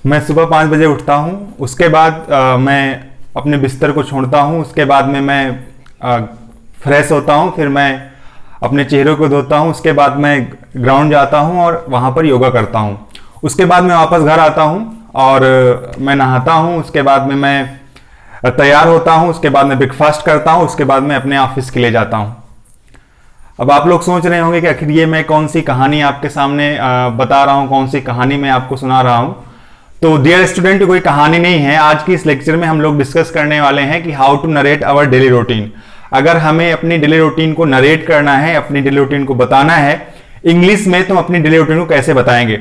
मैं सुबह 5 बजे उठता हूँ। उसके बाद मैं अपने बिस्तर को छोड़ता हूँ। उसके बाद में मैं फ्रेश होता हूँ। फिर मैं अपने चेहरे को धोता हूँ। उसके बाद मैं ग्राउंड जाता हूँ और वहाँ पर योगा करता हूँ। उसके बाद मैं वापस घर आता हूँ और मैं नहाता हूँ। उसके बाद में मैं तैयार होता हूँ। उसके बाद मैं ब्रेकफास्ट करता हूँ। उसके बाद मैं अपने ऑफिस के लिए जाता हूँ। अब आप लोग सोच रहे होंगे कि आखिर ये मैं कौन सी कहानी आपके सामने बता रहा हूँ, कौन सी कहानी मैं आपको सुना रहा हूँ। तो डियर स्टूडेंट, कोई कहानी नहीं है। आज की इस लेक्चर में हम लोग डिस्कस करने वाले हैं कि how to narrate our daily routine. अगर हमें अपनी डेली रूटीन को नरेट करना है, अपनी डेली रूटीन को बताना है इंग्लिश में, तो हम अपनी डेली रूटीन को कैसे बताएंगे।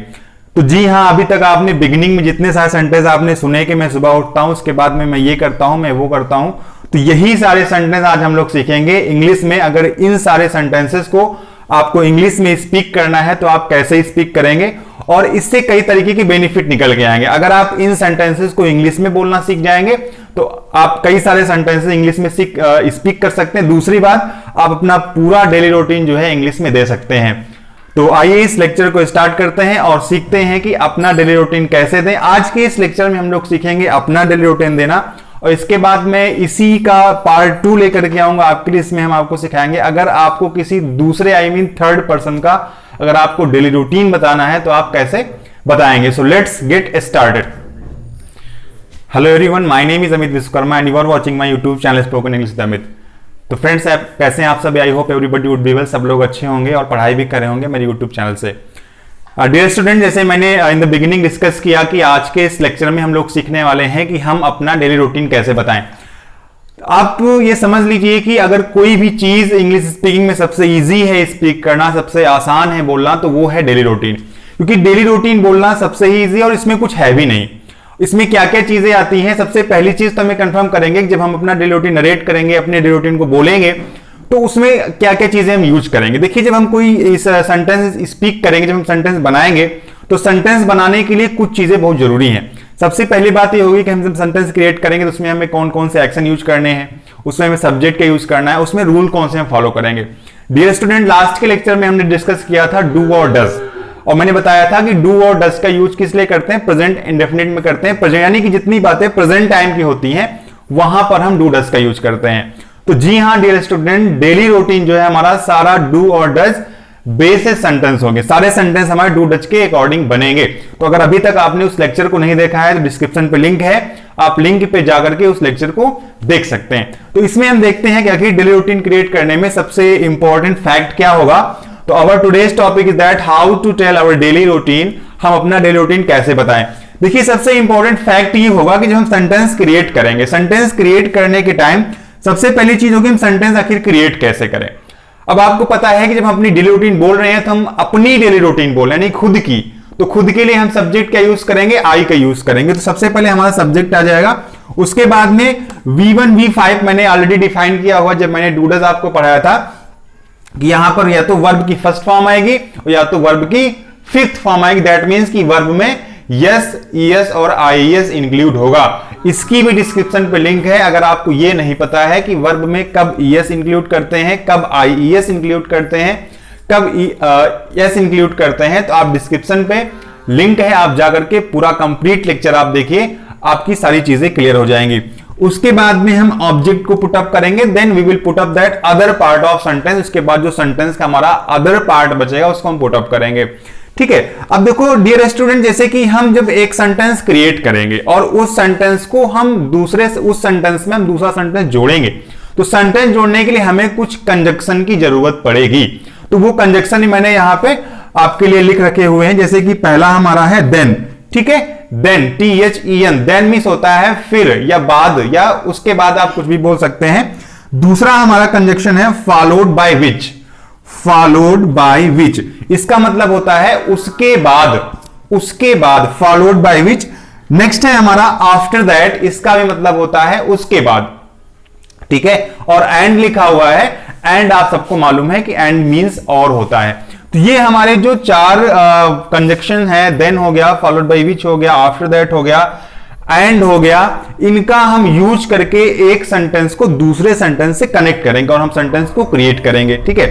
तो जी हाँ, अभी तक आपने बिगिनिंग में जितने सारे सेंटेंस आपने सुने कि मैं सुबह उठता हूँ, उसके बाद में मैं ये करता हूँ, मैं वो करता हूँ, तो यही सारे सेंटेंस आज हम लोग सीखेंगे इंग्लिश में। अगर इन सारे सेंटेंसेस को आपको इंग्लिश में स्पीक करना है तो आप कैसे स्पीक करेंगे, और इससे कई तरीके के बेनिफिट निकल के आएंगे। अगर आप इन सेंटेंसेस को इंग्लिश में बोलना सीख जाएंगे तो आप कई सारे सेंटेंसेस इंग्लिश में स्पीक कर सकते हैं। दूसरी बात, आप अपना पूरा डेली रूटीन जो है इंग्लिश में दे सकते हैं। तो आइए इस लेक्चर को स्टार्ट करते हैं और सीखते हैं कि अपना डेली रूटीन कैसे दें। आज के इस लेक्चर में हम लोग सीखेंगे अपना डेली रूटीन देना, और इसके बाद मैं इसी का पार्ट 2 लेकर के आऊंगा आपके लिए। इसमें हम आपको सिखाएंगे अगर आपको किसी दूसरे थर्ड पर्सन का अगर आपको डेली रूटीन बताना है तो आप कैसे बताएंगे। So let's get started. Hello everyone, my name is Amit Vishwakarma and you are watching my YouTube channel spoken English with Amit. तो फ्रेंड्स, आप कैसे हैं आप सब? I hope everybody would be well. सब लोग अच्छे होंगे और पढ़ाई भी कर रहे होंगे मेरे यूट्यूब चैनल से। डियर स्टूडेंट, जैसे मैंने इन द बिगिनिंग डिस्कस किया कि आज के इस लेक्चर में हम लोग सीखने वाले हैं कि हम अपना डेली रूटीन कैसे बताएं। आप ये समझ लीजिए कि अगर कोई भी चीज इंग्लिश स्पीकिंग में सबसे इजी है स्पीक करना, सबसे आसान है बोलना, तो वो है डेली रूटीन। क्योंकि डेली रूटीन बोलना सबसे ही इजी, और इसमें कुछ है भी नहीं। इसमें क्या क्या चीजें आती हैं, सबसे पहली चीज तो हमें कंफर्म करेंगे कि जब हम अपना डेली रूटीन नरेट करेंगे, अपने डेली रूटीन को बोलेंगे, तो उसमें क्या क्या चीजें हम यूज करेंगे। देखिए, जब हम कोई इस सेंटेंस स्पीक करेंगे, जब हम सेंटेंस बनाएंगे, तो सेंटेंस बनाने के लिए कुछ चीजें बहुत जरूरी हैं। सबसे पहली बात ये होगी कि हम जब सेंटेंस क्रिएट करेंगे तो उसमें हमें कौन कौन से एक्शन यूज करने हैं, उसमें हमें सब्जेक्ट का यूज करना है, उसमें रूल कौन से हम फॉलो करेंगे। डियर स्टूडेंट, लास्ट के लेक्चर में हमने डिस्कस किया था डू और डज, और मैंने बताया था कि डू और डज का यूज किस लिए करते हैं, प्रेजेंट इंडेफिनिट में करते हैं। प्रेजेंट यानी कि जितनी बातें प्रेजेंट टाइम की होती हैं वहां पर हम डू डज का यूज करते हैं। तो जी हाँ डियर स्टूडेंट, डेली रूटीन जो है हमारा सारा डू और डज बेसिस सेंटेंस होंगे। सारे सेंटेंस हमारे डू डज के अकॉर्डिंग बनेंगे। तो अगर अभी तक आपने उस लेक्चर को नहीं देखा है तो डिस्क्रिप्शन पे लिंक है, आप लिंक पे जाकर के उस लेक्चर को देख सकते हैं। तो इसमें हम देखते हैं कि आखिर डेली रूटीन क्रिएट करने में सबसे इंपॉर्टेंट फैक्ट क्या होगा। तो our today's topic is that how to tell our daily routine, हम अपना डेली रूटीन कैसे बताएं। देखिए, सबसे इंपॉर्टेंट फैक्ट ये होगा कि जब हम सेंटेंस क्रिएट करेंगे, सेंटेंस क्रिएट करने के टाइम सबसे पहली चीज होगी हम सेंटेंस आखिर क्रिएट कैसे करें। अब आपको पता है कि जब हम अपनी डेली रूटीन बोल रहे हैं तो हम अपनी डेली रूटीन बोल रहे हैं, यानी खुद की। तो खुद के लिए हम सब्जेक्ट क्या यूज करेंगे, आई का यूज करेंगे। तो सबसे पहले हमारा सब्जेक्ट आ जाएगा। उसके बाद में V1 V5 मैंने ऑलरेडी डिफाइन किया हुआ जब मैंने डू डज आपको पढ़ाया था कि यहां पर या तो वर्ब की फर्स्ट फॉर्म आएगी और या तो वर्ब की फिफ्थ फॉर्म आएगी। दैट मींस कि वर्ब में यस, ईएस और आईएस इंक्लूड होगा। इसकी भी डिस्क्रिप्शन पे लिंक है। अगर आपको ये नहीं पता है कि वर्ब में कब ईएस इंक्लूड करते हैं, कब आईएस इंक्लूड करते हैं, कब एस इंक्लूड करते हैं, तो आप डिस्क्रिप्शन पे लिंक है, आप जाकर के पूरा कंप्लीट लेक्चर आप देखिए, आपकी सारी चीजें क्लियर हो जाएंगी। उसके बाद में हम ऑब्जेक्ट को पुट अप करेंगे, then we will put up that other part of sentence. उसके बाद जो सेंटेंस का हमारा अदर पार्ट बचेगा उसको हम पुट अप करेंगे। ठीक है। अब देखो डियर स्टूडेंट, जैसे कि हम जब एक सेंटेंस क्रिएट करेंगे और उस सेंटेंस को हम उस सेंटेंस में हम दूसरा सेंटेंस जोड़ेंगे, तो सेंटेंस जोड़ने के लिए हमें कुछ कंजक्शन की जरूरत पड़ेगी। तो वो कंजक्शन मैंने यहां पे आपके लिए लिख रखे हुए हैं। जैसे कि पहला हमारा है देन, ठीक है, देन THEN, देन मीन्स होता है फिर या बाद, या उसके बाद आप कुछ भी बोल सकते हैं। दूसरा हमारा कंजक्शन है followed by which, followed by which, इसका मतलब होता है उसके बाद, फॉलोड बाय विच। नेक्स्ट है हमारा आफ्टर दैट, इसका भी मतलब होता है उसके बाद, ठीक है। और एंड लिखा हुआ है, एंड आप सबको मालूम है कि एंड मींस और होता है। तो ये हमारे जो चार कंजक्शन है, देन हो गया, फॉलोड बाय विच हो गया, आफ्टर दैट हो गया, एंड हो गया, इनका हम यूज करके एक सेंटेंस को दूसरे सेंटेंस से कनेक्ट करेंगे और हम सेंटेंस को क्रिएट करेंगे, ठीक है।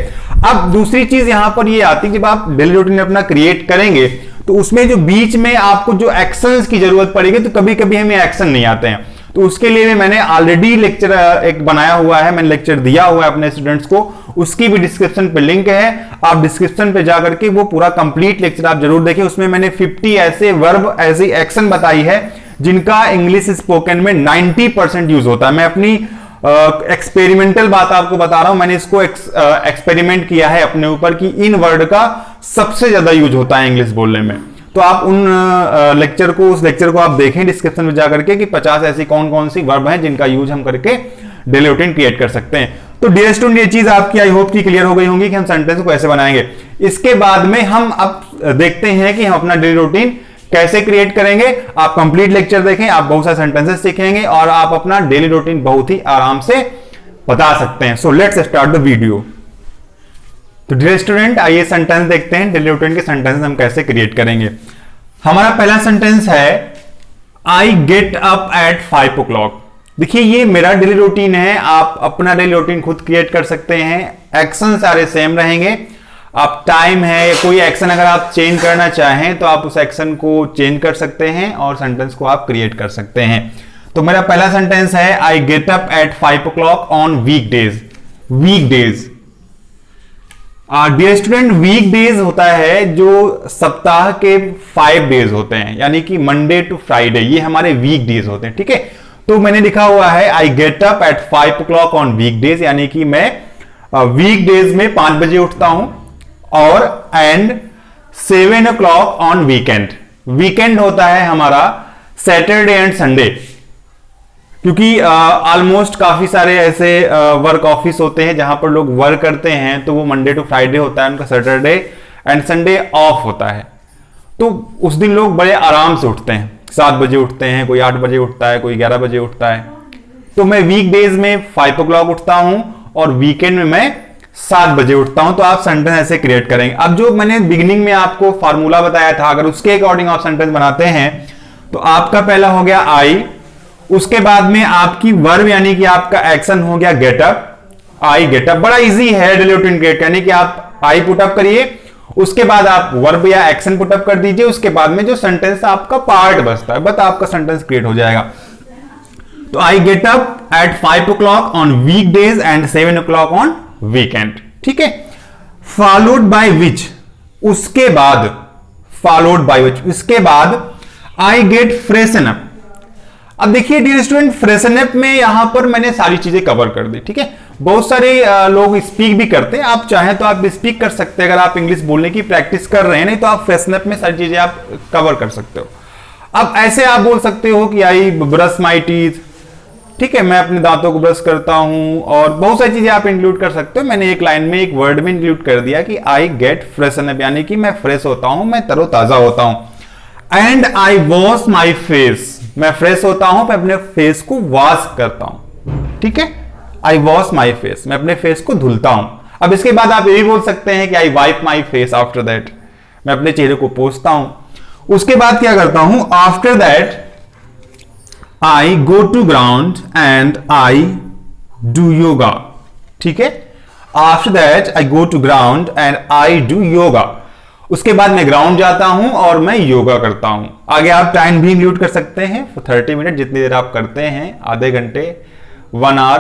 अब दूसरी चीज यहां पर ये आती है, जब आप डेली रूटीन अपना क्रिएट करेंगे तो उसमें जो बीच में आपको जो एक्शंस की जरूरत पड़ेगी, तो कभी कभी हमें एक्शन नहीं आते हैं, तो उसके लिए मैंने ऑलरेडी लेक्चर एक बनाया हुआ है, मैंने लेक्चर दिया हुआ है अपने स्टूडेंट्स को, उसकी भी डिस्क्रिप्शन पे लिंक है, आप डिस्क्रिप्शन पे जाकर के वो पूरा कंप्लीट लेक्चर आप जरूर देखें। उसमें मैंने 50 ऐसे वर्ब, ऐसी एक्शन बताई है जिनका इंग्लिश स्पोकन में 90% यूज होता है। मैं अपनी एक्सपेरिमेंटल बात आपको बता रहा हूं, मैंने इसको एक्सपेरिमेंट किया है अपने ऊपर कि इन वर्ड का सबसे ज्यादा यूज होता है इंग्लिश बोलने में। तो आप उन उस लेक्चर को आप देखें डिस्क्रिप्शन में जाकर के कि 50 ऐसी कौन कौन सी वर्ब हैं जिनका यूज हम करके डेली रूटीन क्रिएट कर सकते हैं। तो डियर स्टूडेंट, ये चीज आपकी आई होप की क्लियर हो गई होंगी कि हम सेंटेंस को कैसे बनाएंगे। इसके बाद में हम अब देखते हैं कि हम अपना डेली रूटीन कैसे क्रिएट करेंगे। आप कंप्लीट लेक्चर देखें, आप बहुत सारे सेंटेंसेस सीखेंगे और आप अपना डेली रूटीन बहुत ही आराम से बता सकते हैं। So let's start the video. तो डियर स्टूडेंट, आइए सेंटेंस देखते हैं, डेली रूटीन के सेंटेंस हम कैसे क्रिएट करेंगे। हमारा पहला सेंटेंस है I get up at 5 o'clock। देखिए ये मेरा डेली रूटीन है, आप अपना डेली रूटीन खुद क्रिएट कर सकते हैं। एक्शन सारे सेम रहेंगे, आप टाइम है या कोई एक्शन अगर आप चेंज करना चाहें तो आप उस एक्शन को चेंज कर सकते हैं और सेंटेंस को आप क्रिएट कर सकते हैं। तो मेरा पहला सेंटेंस है I get up at 5 o'clock on weekdays. Weekdays dear student, weekdays होता है जो सप्ताह के 5 डेज होते हैं, यानी कि मंडे टू फ्राइडे, ये हमारे वीकडेज होते हैं। ठीक है, तो मैंने लिखा हुआ है I get up at 5 o'clock on weekdays, यानी कि मैं वीकडेज में 5 बजे उठता हूं और and 7 o'clock on weekend. Weekend होता है हमारा सैटरडे एंड संडे, क्योंकि ऑलमोस्ट काफी सारे ऐसे वर्क ऑफिस होते हैं जहां पर लोग वर्क करते हैं, तो वो मंडे टू फ्राइडे होता है, उनका सैटरडे एंड संडे ऑफ होता है। तो उस दिन लोग बड़े आराम से उठते हैं, 7 बजे उठते हैं, कोई 8 बजे उठता है, कोई 11 बजे उठता है। तो मैं वीकडेज में 5 o'clock उठता हूं और वीकेंड में मैं 7 बजे उठता हूं। तो आप सेंटेंस ऐसे क्रिएट करेंगे। अब जो मैंने बिगिनिंग में आपको फॉर्मूला बताया था, अगर उसके अकॉर्डिंग आप सेंटेंस बनाते हैं तो आपका पहला हो गया आई, उसके बाद में आपकी वर्ब यानी कि आपका एक्शन हो गया गेट अप। आई गेट अप बड़ा इजी है डेली रूटीन क्रिएट करने की। आप आई पुट अप करिए, उसके बाद आप वर्ब या एक्शन पुट अप कर दीजिए, उसके बाद में जो सेंटेंस आपका पार्ट बचता है बस आपका सेंटेंस क्रिएट हो जाएगा। तो आई get up at 5 o'clock on weekdays and 7 o'clock on weekend. ठीक है, फॉलोड बाय विच, उसके बाद, फॉलोड बाय विच, उसके बाद आई गेट फ्रेशन अप। अब देखिए डियर स्टूडेंट, फ्रेशन अप में यहां पर मैंने सारी चीजें कवर कर दी। ठीक है, बहुत सारे लोग स्पीक भी करते हैं, आप चाहें तो आप स्पीक कर सकते हैं अगर आप इंग्लिश बोलने की प्रैक्टिस कर रहे हैं, नहीं तो आप फ्रेशन अप में सारी चीजें आप कवर कर सकते हो। अब ऐसे आप बोल सकते हो कि आई ब्रश माई टीथ। ठीक है, मैं अपने दांतों को ब्रश करता हूं, और बहुत सारी चीजें आप इंक्लूड कर सकते हो। मैंने एक लाइन में एक वर्ड में इंक्लूड कर दिया कि आई गेट फ्रेशन अप, यानी कि मैं फ्रेश होता हूं, मैं तरोताजा होता हूं। And I wash my face, मैं फ्रेश होता हूं, मैं अपने फेस को वॉश करता हूं। ठीक है, आई वॉश माई फेस, मैं अपने फेस को धुलता हूं। अब इसके बाद आप ये भी बोल सकते हैं कि I wipe my face after that, मैं अपने चेहरे को पोंछता हूं। उसके बाद क्या करता हूं, after that I go to ground and I do yoga. ठीक है, after that I go to ground and I do yoga. उसके बाद मैं ग्राउंड जाता हूं और मैं योगा करता हूं। आगे आप टाइम भी इंक्लूड कर सकते हैं, 30 मिनट जितनी देर आप करते हैं, आधे घंटे, 1 hour,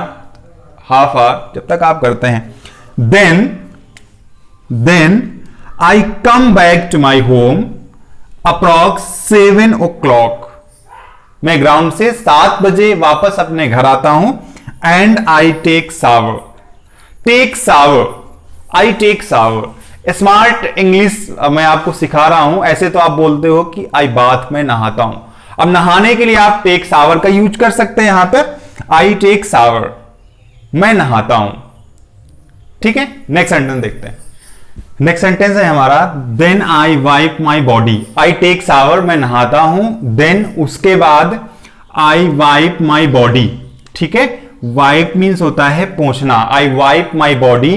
हाफ आवर, जब तक आप करते हैं। Then I come back to my home approx 7 o'clock। मैं ग्राउंड से 7 बजे वापस अपने घर आता हूं। And I take shower. Take shower, I take shower. Smart English मैं आपको सिखा रहा हूं। ऐसे तो आप बोलते हो कि आई बाथ, में नहाता हूं। अब नहाने के लिए आप टेक शावर का यूज कर सकते हैं यहां पर, आई टेक शावर, मैं नहाता हूं। ठीक है, नेक्स्ट सेंटेंस देखते हैं। नेक्स्ट सेंटेंस है हमारा then I wipe my body. I take shower, मैं नहाता हूं, देन उसके बाद आई वाइप माई बॉडी। ठीक है, वाइप मीन्स होता है पोंछना। I wipe my body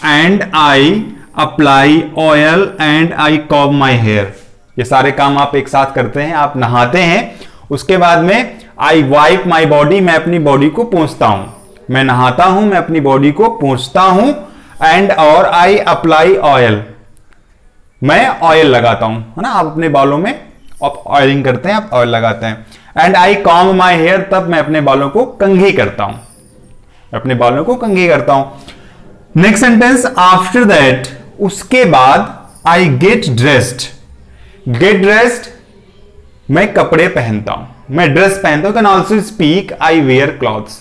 and I apply oil and I comb my hair. ये सारे काम आप एक साथ करते हैं, आप नहाते हैं, उसके बाद में आई वाइप माई बॉडी, मैं अपनी बॉडी को पोंछता हूं। मैं नहाता हूं, मैं अपनी बॉडी को पोंछता हूं, एंड और आई अप्लाई ऑयल, मैं ऑयल लगाता हूं, है ना। आप अपने बालों में आप ऑयलिंग करते हैं, आप ऑयल लगाते हैं। And I comb my hair, तब मैं अपने बालों को कंघी करता हूं, अपने बालों को कंघी करता हूं। नेक्स्ट सेंटेंस, आफ्टर दैट, उसके बाद, I get dressed. Get dressed, मैं कपड़े पहनता हूं, मैं ड्रेस पहनता हूं। Can also speak I wear clothes,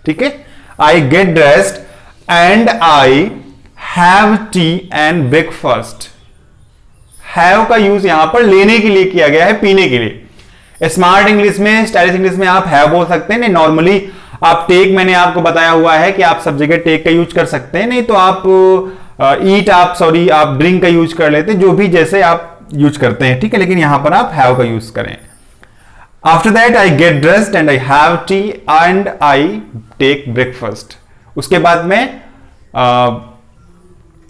ठीक है। I get dressed and I have tea and breakfast. Have का यूज यहां पर लेने के लिए किया गया है, पीने के लिए। स्मार्ट इंग्लिश में, स्टाइलिश इंग्लिश में आप हैव बोल सकते हैं, नहीं नॉर्मली आप टेक, मैंने आपको बताया हुआ है कि आप सब जगह टेक का यूज कर सकते हैं, नहीं तो आप आप ड्रिंक का यूज कर लेते हैं, जो भी जैसे आप यूज करते हैं, ठीक है। लेकिन यहां पर आप हैव का यूज करें। After that I get dressed and I have tea and I take breakfast. उसके बाद मैं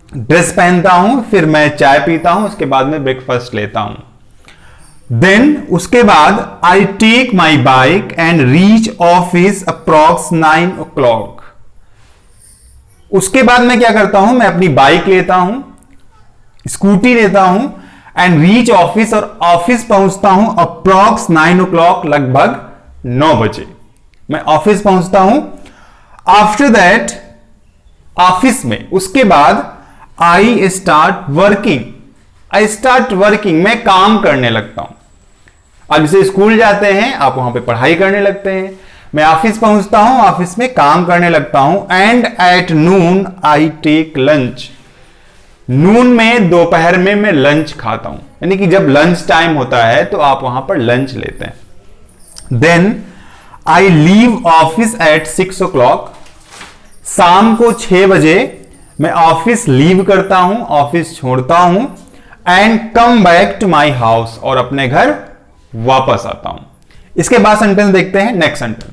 ड्रेस पहनता हूं, फिर मैं चाय पीता हूं, उसके बाद मैं ब्रेकफास्ट लेता हूं। देन उसके बाद I take my bike and reach office approx 9 o'clock। उसके बाद मैं क्या करता हूं, मैं अपनी बाइक लेता हूं, स्कूटी लेता हूं एंड रीच ऑफिस, और ऑफिस पहुंचता हूं अप्रॉक्स 9 o'clock, लगभग 9 बजे मैं ऑफिस पहुंचता हूं। आफ्टर दैट, ऑफिस में, उसके बाद I start working. I start working, मैं काम करने लगता हूं। आप जैसे स्कूल जाते हैं, आप वहां पे पढ़ाई करने लगते हैं। मैं ऑफिस पहुंचता हूं, ऑफिस में काम करने लगता हूं। And at noon I take lunch. Noon में, दोपहर में मैं लंच खाता हूं, यानी कि जब लंच टाइम होता है तो आप वहां पर लंच लेते हैं। Then I leave office at 6 o'clock। शाम को 6 बजे मैं ऑफिस लीव करता हूं, ऑफिस छोड़ता हूं। And come back to my house, और अपने घर वापस आता हूं। इसके बाद सेंटेंस देखते हैं। नेक्स्ट सेंटेंस,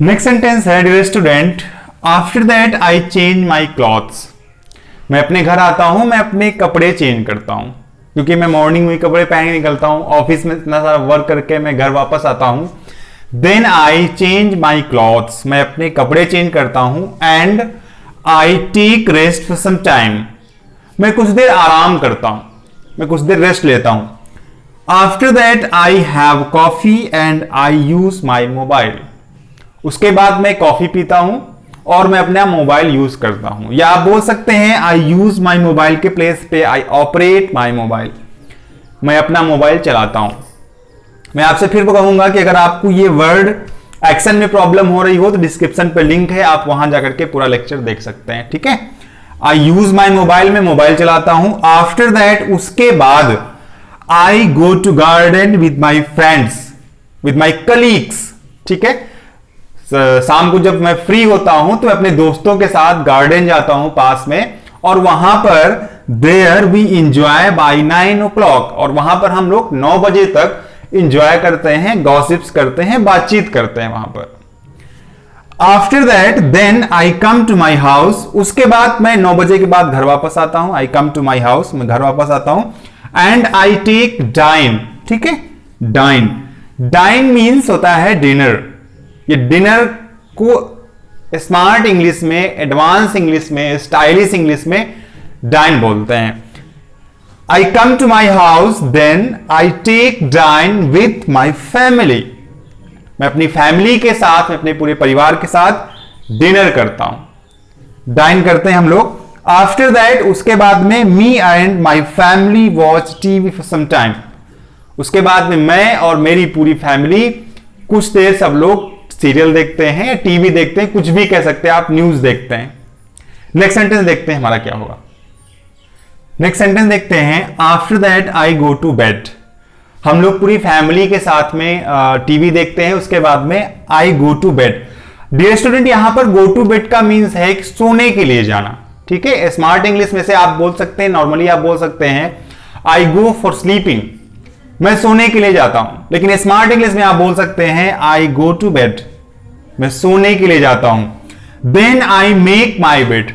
नेक्स्ट सेंटेंस है, dear student, after that I change my clothes. मैं अपने घर आता हूं, मैं अपने कपड़े चेंज करता हूं, क्योंकि मैं मॉर्निंग में कपड़े पहन के निकलता हूं, ऑफिस में इतना सारा वर्क करके मैं घर वापस आता हूं। Then I change my clothes, मैं अपने कपड़े चेंज करता हूं। And I take rest for some time, मैं कुछ देर आराम करता हूं, मैं कुछ देर रेस्ट लेता हूं। After that I have coffee and I use my mobile. उसके बाद मैं कॉफी पीता हूं और मैं अपना मोबाइल यूज करता हूं, या आप बोल सकते हैं आई यूज माई मोबाइल के प्लेस पे आई ऑपरेट माई मोबाइल, मैं अपना मोबाइल चलाता हूं। मैं आपसे फिर कहूंगा कि अगर आपको ये वर्ड एक्शन में प्रॉब्लम हो रही हो तो डिस्क्रिप्शन पे लिंक है, आप वहां जाकर के पूरा लेक्चर देख सकते हैं, ठीक है। आई यूज माई मोबाइल, में मोबाइल चलाता हूं। आफ्टर दैट, उसके बाद I go to garden with my friends, with my colleagues, ठीक है। शाम को जब मैं फ्री होता हूं तो मैं अपने दोस्तों के साथ गार्डन जाता हूं पास में, और वहां पर there we enjoy bye 9 o'clock, और वहां पर हम लोग 9 बजे तक इंजॉय करते हैं, गॉसिप्स करते हैं, बातचीत करते हैं वहां पर। After that, then I come to my house. उसके बाद मैं 9 बजे के बाद घर वापस आता हूं। आई कम टू माई हाउस, मैं घर वापस आता हूं। एंड आई टेक डाइन, ठीक है। डाइन, डाइन मीन्स होता है डिनर। ये डिनर को स्मार्ट इंग्लिश में, एडवांस इंग्लिश में, स्टाइलिश इंग्लिश में डाइन बोलते हैं। I come to my house, then I take dine with my family. मैं अपनी फैमिली के साथ, मैं अपने पूरे परिवार के साथ डिनर करता हूं, डाइन करते हैं हम लोग। आफ्टर दैट, उसके बाद में me and my family watch TV for some time. उसके बाद में मैं और मेरी पूरी फैमिली कुछ देर सब लोग सीरियल देखते हैं या टीवी देखते हैं, कुछ भी कह सकते हैं आप, न्यूज देखते हैं। नेक्स्ट सेंटेंस देखते हैं हमारा क्या होगा। नेक्स्ट सेंटेंस देखते हैं, after that I go to bed. हम लोग पूरी फैमिली के साथ में टीवी देखते हैं, उसके बाद में I go to bed. Dear student, यहां पर गो टू बेड का मीन्स है कि सोने के लिए जाना, ठीक है। स्मार्ट इंग्लिश में से आप बोल सकते हैं, नॉर्मली आप बोल सकते हैं आई गो फॉर स्लीपिंग, मैं सोने के लिए जाता हूं। लेकिन स्मार्ट इंग्लिश में आप बोल सकते हैं आई गो टू बेड, मैं सोने के लिए जाता हूं। Then I make my bed.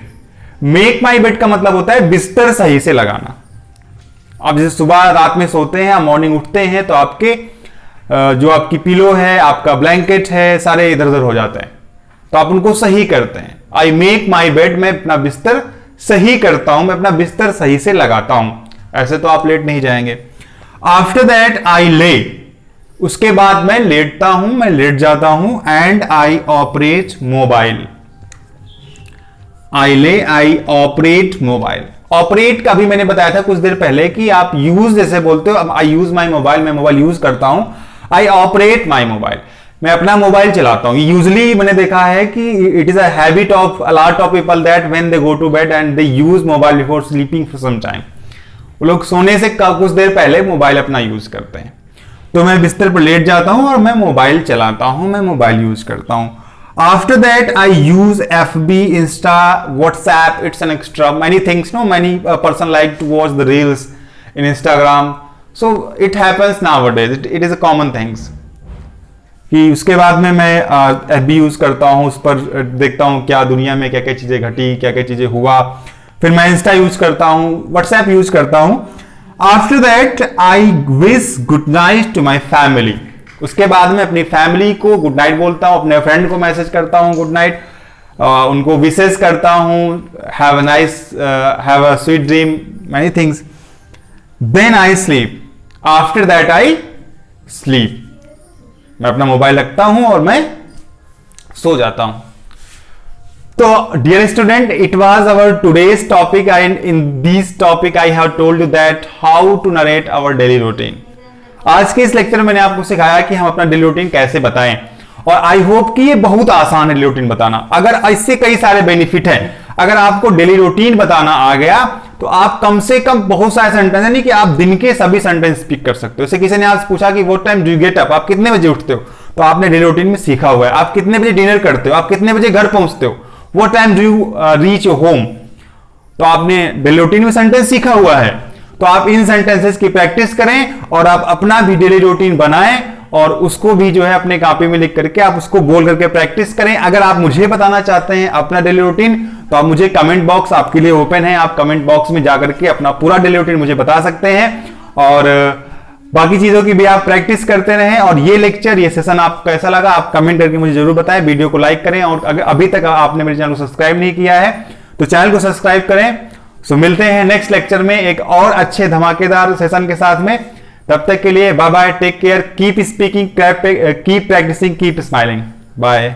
Make my bed का मतलब होता है बिस्तर सही से लगाना। आप जैसे सुबह रात में सोते हैं, मॉर्निंग उठते हैं तो आपके जो आपकी पिलो है, आपका ब्लैंकेट है, सारे इधर उधर हो जाते हैं, तो आप उनको सही करते हैं। आई मेक माई बेड, मैं अपना बिस्तर सही करता हूं, मैं अपना बिस्तर सही से लगाता हूं। ऐसे तो आप लेट नहीं जाएंगे। आफ्टर दैट आई ले, उसके बाद मैं लेटता हूं, मैं लेट जाता हूं। एंड आई ऑपरेट मोबाइल, आई ले, आई ऑपरेट मोबाइल। ऑपरेट का भी मैंने बताया था कुछ देर पहले कि आप यूज जैसे बोलते हो, आई यूज माई मोबाइल, मैं मोबाइल यूज करता हूं। आई ऑपरेट माई मोबाइल, मैं अपना मोबाइल चलाता हूं। यूजली मैंने देखा है कि it is a habit of a lot of people that when they go to bed and they use mobile before sleeping for some time. वो लोग सोने से कुछ देर पहले मोबाइल अपना यूज करते हैं। तो मैं बिस्तर पर लेट जाता हूं और मैं मोबाइल चलाता हूं, मैं मोबाइल यूज करता हूं। After that, I use FB, Insta, WhatsApp. It's an extra many things. No, many person like to watch the reels in Instagram. So it happens nowadays. It is a common things. कि उसके बाद में मैं FB use करता हूँ, उस पर देखता हूँ क्या दुनिया में क्या क्या चीजें घटी, क्या क्या चीजें हुआ। फिर मैं इंस्टा यूज करता हूँ, WhatsApp यूज करता हूँ। After that, I wish good night to my family. उसके बाद में अपनी फैमिली को गुड नाइट बोलता हूं, अपने फ्रेंड को मैसेज करता हूं गुड नाइट, उनको विशेष करता हूं, have a nice, have a sweet dream, many things. Then I sleep, after that I sleep, मैं अपना मोबाइल रखता हूं और मैं सो जाता हूं। तो dear student, it was our today's topic and in this topic I have told you that how to narrate our daily routine. आज के इस लेक्चर में मैंने आपको सिखाया कि हम अपना डेली रूटीन कैसे बताएं, और आई होप कि ये बहुत आसान है डेली रूटीन बताना। अगर इससे कई सारे बेनिफिट हैं, अगर आपको डेली रूटीन बताना आ गया तो आप कम से कम बहुत सारे सेंटेंस, यानी कि आप दिन के सभी सेंटेंस स्पीक कर सकते हो। जैसे किसी ने आज पूछा कि what time do you get up, आप कितने बजे उठते हो, तो आपने डेली रूटीन में सीखा हुआ है। आप कितने बजे डिनर करते हो, आप कितने बजे घर पहुंचते हो, what time do you reach your home, तो आपने डेली रूटीन में सेंटेंस सीखा हुआ है। तो आप इन सेंटेंसेस की प्रैक्टिस करें और आप अपना भी डेली रूटीन बनाएं और उसको भी जो है अपने कॉपी में लिख करके आप उसको बोल करके प्रैक्टिस करें। अगर आप मुझे बताना चाहते हैं अपना डेली रूटीन, तो आप मुझे कमेंट बॉक्स आपके लिए ओपन है, आप कमेंट बॉक्स में जाकर के अपना पूरा डेली रूटीन मुझे बता सकते हैं, और बाकी चीजों की भी आप प्रैक्टिस करते रहें। और ये लेक्चर, ये सेशन आपको कैसा लगा आप कमेंट करके मुझे जरूर बताएं। वीडियो को लाइक करें, और अगर अभी तक आपने मेरे चैनल को सब्सक्राइब नहीं किया है तो चैनल को सब्सक्राइब करें। सो मिलते हैं नेक्स्ट लेक्चर में एक और अच्छे धमाकेदार सेशन के साथ में। तब तक के लिए bye bye, take care, keep speaking, keep practising, keep smiling, bye.